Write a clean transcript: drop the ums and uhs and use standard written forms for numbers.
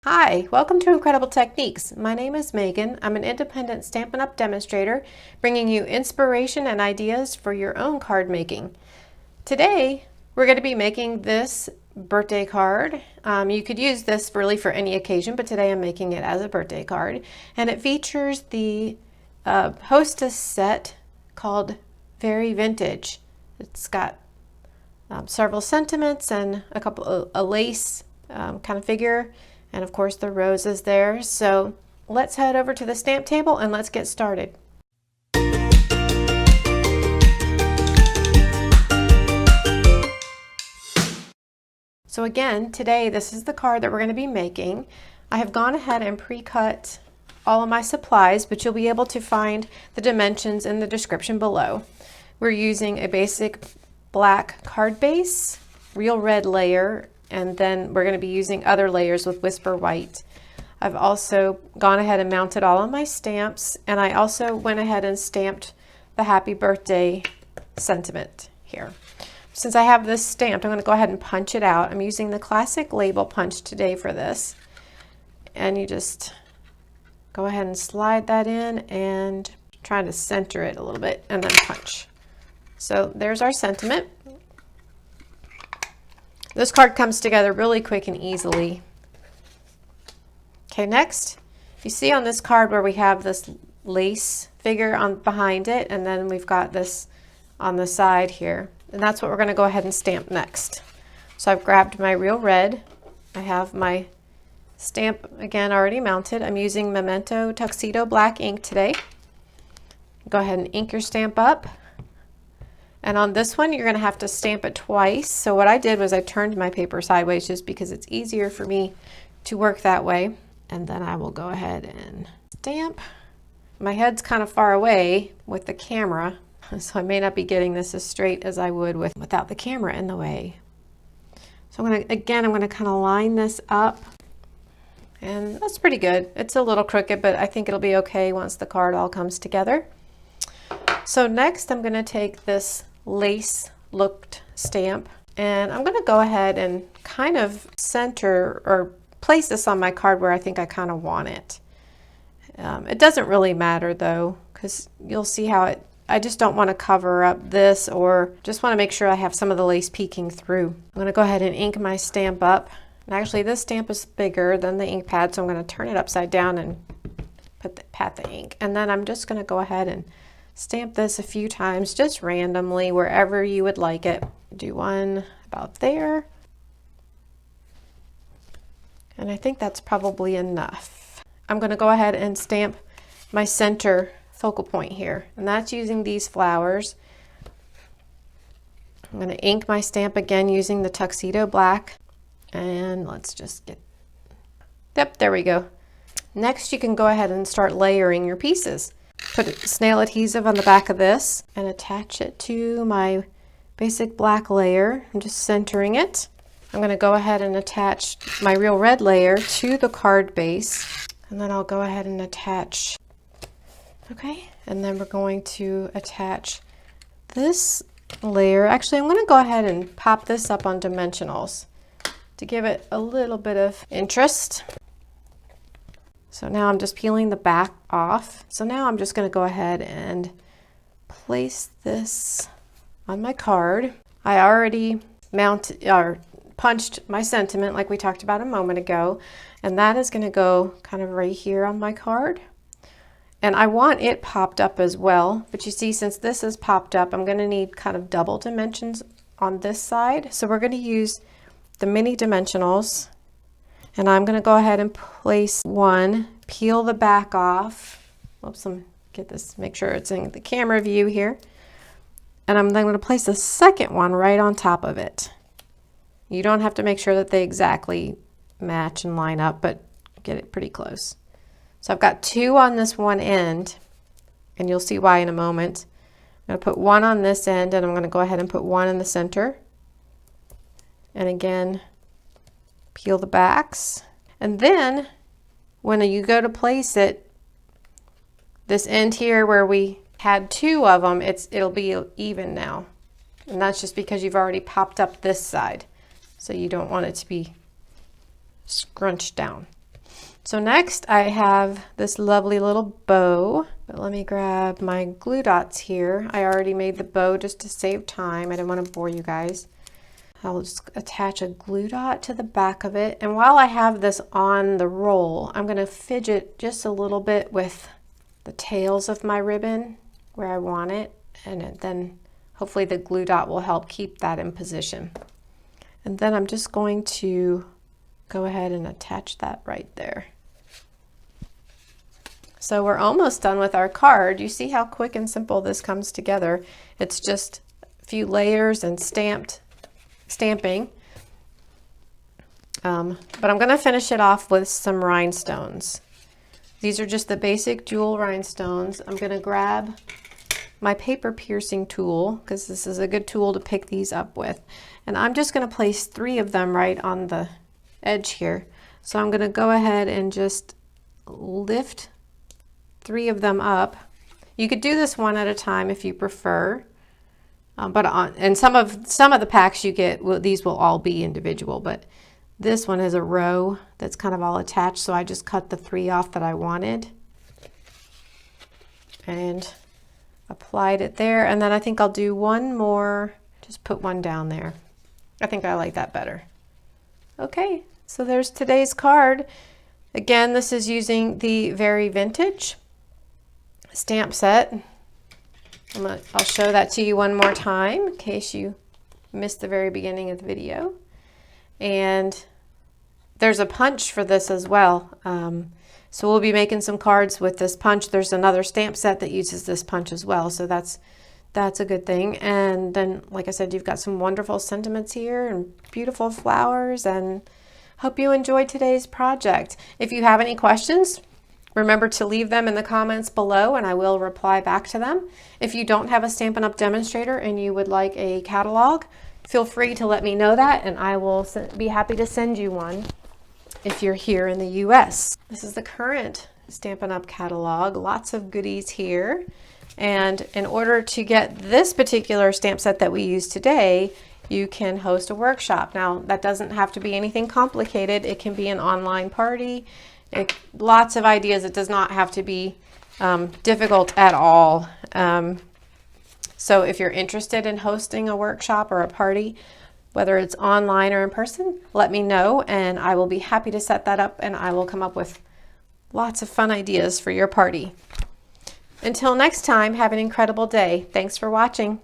Hi, welcome to Inkredible Techniques. My name is Megan. I'm an independent Stampin' Up! Demonstrator, bringing you inspiration and ideas for your own card making. Today, we're going to be making this birthday card. You could use this really for any occasion, but today I'm making it as a birthday card. And it features the hostess set called Very Vintage. It's got several sentiments and a lace kind of figure. And of course the roses there. So let's head over to the stamp table and let's get started. So again, today this is the card that we're going to be making. I have gone ahead and pre-cut all of my supplies, but you'll be able to find the dimensions in the description below. We're using a basic black card base, real red layer, and then we're going to be using other layers with Whisper White. I've also gone ahead and mounted all of my stamps, and I also went ahead and stamped the happy birthday sentiment here. Since I have this stamped, I'm going to go ahead and punch it out. I'm using the classic label punch today for this. And you just go ahead and slide that in and try to center it a little bit and then punch. So there's our sentiment. This card comes together really quick and easily. Okay, next, you see on this card where we have this lace figure on behind it, and then we've got this on the side here. And that's what we're going to go ahead and stamp next. So I've grabbed my real red. I have my stamp again already mounted. I'm using Memento Tuxedo Black ink today. Go ahead and ink your stamp up. And on this one, you're going to have to stamp it twice. So what I did was I turned my paper sideways just because it's easier for me to work that way. And then I will go ahead and stamp. My head's kind of far away with the camera, so I may not be getting this as straight as I would without the camera in the way. So I'm going to kind of line this up. And that's pretty good. It's a little crooked, but I think it'll be okay once the card all comes together. So next I'm going to take this lace looked stamp and I'm going to go ahead and kind of center or place this on my card where I think I kind of want it. It doesn't really matter though, because you'll see how I just don't want to cover up this, or just want to make sure I have some of the lace peeking through. I'm going to go ahead and ink my stamp up. And actually this stamp is bigger than the ink pad, so I'm going to turn it upside down and pat the ink. And then I'm just going to go ahead and stamp this a few times, just randomly, wherever you would like it. Do one about there. And I think that's probably enough. I'm going to go ahead and stamp my center focal point here, and that's using these flowers. I'm going to ink my stamp again using the Tuxedo Black, and let's just get, yep, there we go. Next you can go ahead and start layering your pieces. Put snail adhesive on the back of this and attach it to my basic black layer. I'm just centering it. I'm going to go ahead and attach my real red layer to the card base, and then I'll go ahead and attach, okay, and then we're going to attach this layer. Actually, I'm going to go ahead and pop this up on dimensionals to give it a little bit of interest. So now I'm just peeling the back off. So now I'm just going to go ahead and place this on my card. I already punched my sentiment like we talked about a moment ago, and that is going to go kind of right here on my card. And I want it popped up as well, but you see, since this is popped up, I'm going to need kind of double dimensions on this side. So we're going to use the mini dimensionals. And I'm going to go ahead and place one, peel the back off. Oops, let me get this, make sure it's in the camera view here. And I'm then going to place the second one right on top of it. You don't have to make sure that they exactly match and line up, but get it pretty close. So I've got two on this one end, and you'll see why in a moment. I'm going to put one on this end, and I'm going to go ahead and put one in the center. And again, peel the backs, and then when you go to place it, this end here where we had two of them, it'll be even now, and that's just because you've already popped up this side, so you don't want it to be scrunched down. So next I have this lovely little bow, but let me grab my glue dots here. I already made the bow just to save time. I didn't want to bore you guys. I'll just attach a glue dot to the back of it. And while I have this on the roll, I'm going to fidget just a little bit with the tails of my ribbon where I want it. And then hopefully the glue dot will help keep that in position. And then I'm just going to go ahead and attach that right there. So we're almost done with our card. You see how quick and simple this comes together. It's just a few layers and stamping. But I'm going to finish it off with some rhinestones. These are just the basic jewel rhinestones. I'm going to grab my paper piercing tool because this is a good tool to pick these up with. And I'm just going to place 3 of them right on the edge here. So I'm going to go ahead and just lift 3 of them up. You could do this one at a time if you prefer. And some of the packs you get, these will all be individual, but this one is a row that's kind of all attached, so I just cut the 3 off that I wanted and applied it there. And then I think I'll do one more, just put one down there. I think I like that better. Okay, so there's today's card. Again, this is using the Very Vintage stamp set. I'll show that to you one more time in case you missed the very beginning of the video. And there's a punch for this as well. So we'll be making some cards with this punch. There's another stamp set that uses this punch as well. So that's a good thing. And then, like I said, you've got some wonderful sentiments here and beautiful flowers, and hope you enjoyed today's project. If you have any questions, remember to leave them in the comments below and I will reply back to them. If you don't have a Stampin' Up! Demonstrator and you would like a catalog, feel free to let me know that and I will be happy to send you one if you're here in the US. This is the current Stampin' Up! Catalog. Lots of goodies here. And in order to get this particular stamp set that we use today, you can host a workshop. Now, that doesn't have to be anything complicated. It can be an online party. Lots of ideas. It does not have to be difficult at all. So if you're interested in hosting a workshop or a party, whether it's online or in person, let me know and I will be happy to set that up and I will come up with lots of fun ideas for your party. Until next time, have an incredible day. Thanks for watching.